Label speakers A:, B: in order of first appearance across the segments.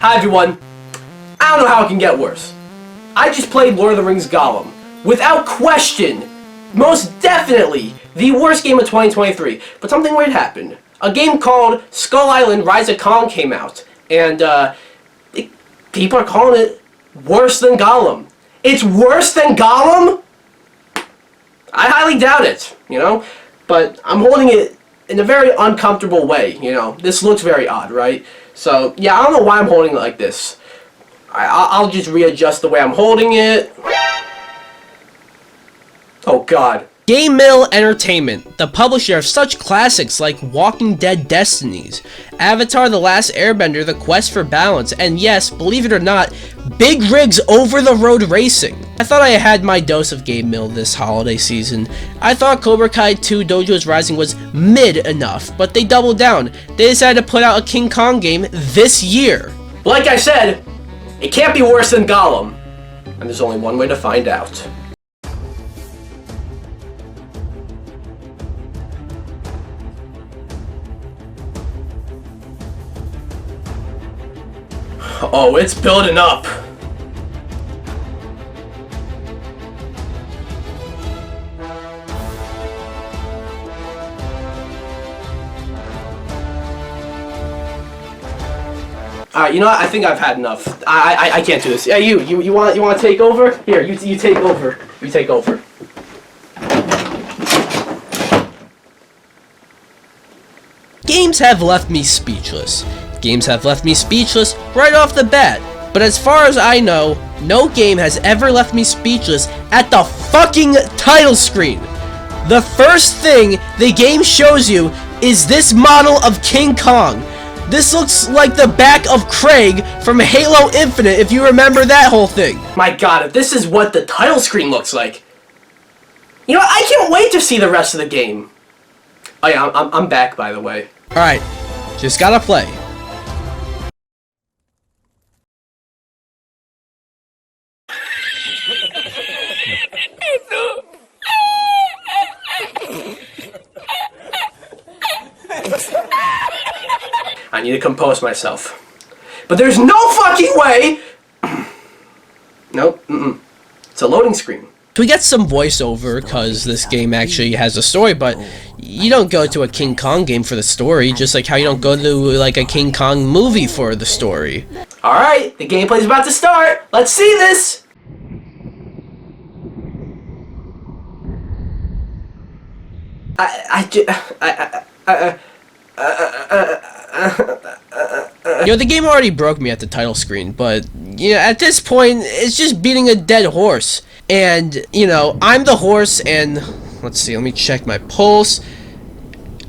A: Hi everyone. I don't know how it can get worse. I just played Lord of the Rings Gollum. Without question, most definitely, the worst game of 2023. But something weird happened. A game called Skull Island Rise of Kong came out. And, people are calling it worse than Gollum. It's worse than Gollum? I highly doubt it, you know? But I'm holding it in a very uncomfortable way, you know? This looks very odd, right? So, yeah, I don't know why I'm holding it like this. I'll just readjust the way I'm holding it. Oh, God.
B: Game Mill Entertainment, the publisher of such classics like Walking Dead Destinies, Avatar The Last Airbender, The Quest for Balance, and yes, believe it or not, Big Rigs Over-the-Road Racing. I thought I had my dose of Game Mill this holiday season. I thought Cobra Kai 2 Dojo's Rising was mid enough, but they doubled down. They decided to put out a King Kong game this year.
A: Like I said, it can't be worse than Gollum. And there's only one way to find out. Oh, it's building up. Alright, you know what? I think I've had enough. I can't do this. Yeah, you want to take over? Here, you take over. You take over.
B: Games have left me speechless. Games have left me speechless right off the bat. But as far as I know, no game has ever left me speechless at the fucking title screen. The first thing the game shows you is this model of King Kong. This looks like the back of Craig from Halo Infinite, if you remember that whole thing.
A: My God, if this is what the title screen looks like. You know, I can't wait to see the rest of the game. Oh yeah, I'm back, by the way.
B: Alright, just gotta play.
A: I need to compose myself. But there's no fucking way! Nope, It's a loading screen.
B: We get some voiceover, because this game actually has a story, but you don't go to a King Kong game for the story, just like how you don't go to, like, a King Kong movie for the story.
A: Alright, the gameplay's about to start! Let's see this!
B: You know, the game already broke me at the title screen, but, you know, at this point, it's just beating a dead horse. And, you know, I'm the horse, and, let's see, let me check my pulse.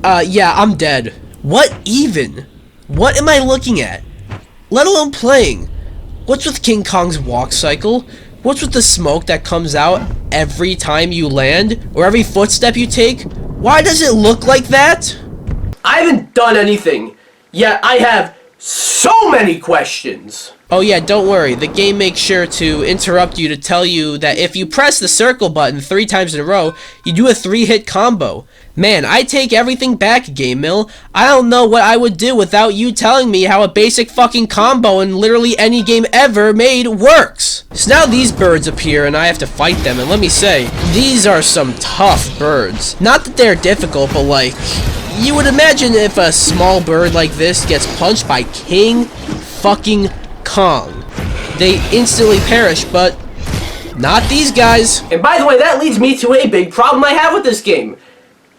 B: Yeah, I'm dead. What even? What am I looking at? Let alone playing. What's with King Kong's walk cycle? What's with the smoke that comes out every time you land, or every footstep you take? Why does it look like that?
A: I haven't done anything, yet I have so many questions.
B: Oh yeah, don't worry, the game makes sure to interrupt you to tell you that if you press the circle button 3 times in a row, you do a 3-hit combo. Man, I take everything back, Game Mill. I don't know what I would do without you telling me how a basic fucking combo in literally any game ever made works. So now these birds appear and I have to fight them, and let me say, these are some tough birds. Not that they're difficult, but like, you would imagine if a small bird like this gets punched by King fucking Kong, they instantly perish, but not these guys.
A: And by the way, that leads me to a big problem I have with this game.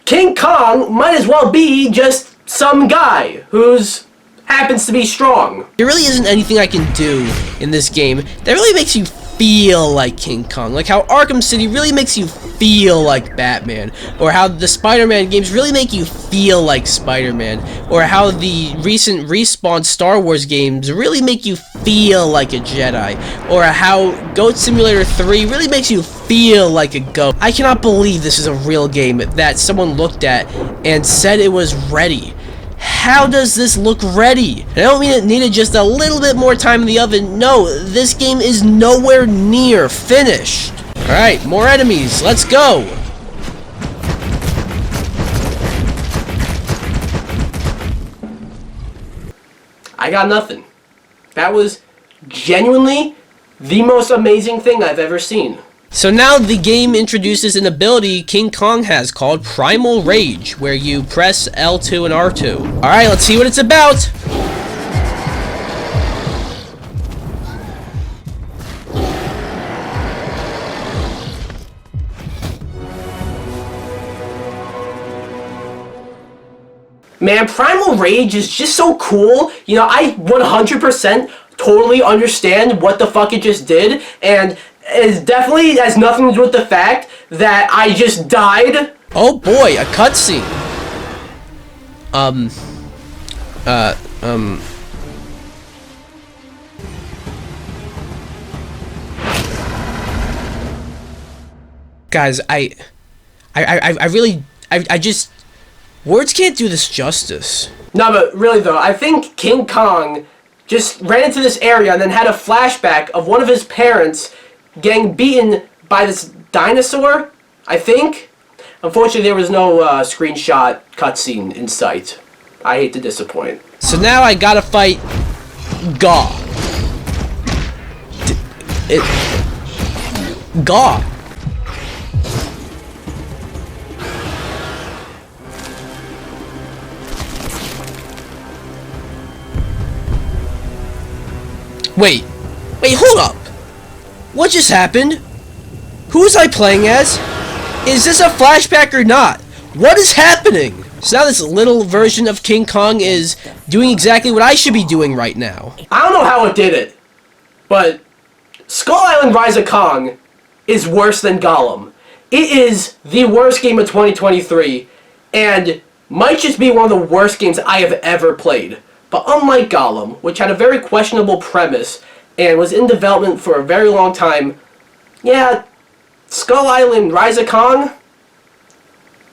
A: King Kong might as well be just some guy who's happens to be strong.
B: There really isn't anything I can do in this game that really makes you feel like King Kong, like how Arkham City really makes you feel like Batman, or how the Spider-Man games really make you feel like Spider-Man, or how the recent Respawn Star Wars games really make you feel like a Jedi, or how Goat Simulator 3 really makes you feel like a goat. I cannot believe this is a real game that someone looked at and said it was ready. How does this look ready? And I don't mean it needed just a little bit more time in the oven. No, this game is nowhere near finished. Alright, more enemies. Let's go.
A: I got nothing. That was genuinely the most amazing thing I've ever seen.
B: So now the game introduces an ability King Kong has called Primal Rage, where you press L2 and R2. Alright, let's see what it's about!
A: Man, Primal Rage is just so cool. You know, I 100% totally understand what the fuck it just did, and it definitely has nothing to do with the fact that I just died.
B: Oh boy, a cutscene. Guys, I just, words can't do this justice.
A: No, but really though, I think King Kong just ran into this area and then had a flashback of one of his parents getting beaten by this dinosaur, I think. Unfortunately, there was no screenshot cutscene in sight. I hate to disappoint.
B: So now I gotta fight Gaw. Gaw. Wait, hold up! What just happened? Who was I playing as? Is this a flashback or not? What is happening? So now this little version of King Kong is doing exactly what I should be doing right now.
A: I don't know how it did it, but Skull Island Rise of Kong is worse than Gollum. It is the worst game of 2023, and might just be one of the worst games I have ever played. But unlike Gollum, which had a very questionable premise and was in development for a very long time, yeah, Skull Island Rise of Kong,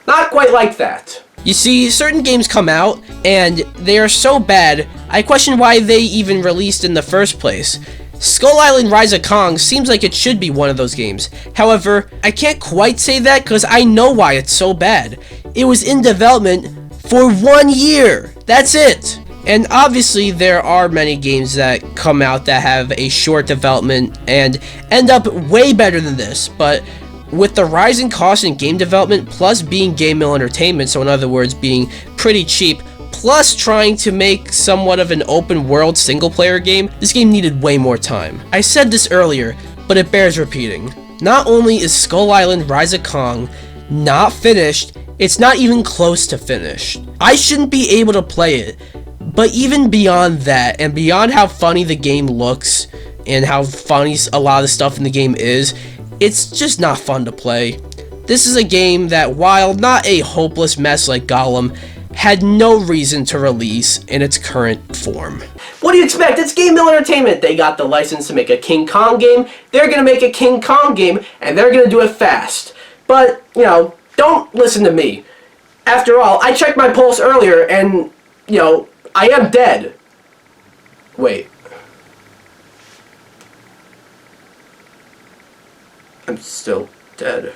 A: not quite like that.
B: You see, certain games come out, and they are so bad, I question why they even released in the first place. Skull Island Rise of Kong seems like it should be one of those games. However, I can't quite say that because I know why it's so bad. It was in development for 1 year. That's it. And obviously there are many games that come out that have a short development and end up way better than this, but with the rising cost in game development plus being game mill entertainment, so in other words being pretty cheap, plus trying to make somewhat of an open world single player game, this game needed way more time. I said this earlier, but it bears repeating. Not only is Skull Island Rise of Kong not finished, it's not even close to finished. I shouldn't be able to play it. But even beyond that, and beyond how funny the game looks, and how funny a lot of the stuff in the game is, it's just not fun to play. This is a game that, while not a hopeless mess like Gollum, had no reason to release in its current form.
A: What do you expect? It's Game Mill Entertainment. They got the license to make a King Kong game. They're gonna make a King Kong game, and they're gonna do it fast. But, you know, don't listen to me. After all, I checked my pulse earlier, and, you know, I am dead. Wait. I'm still dead.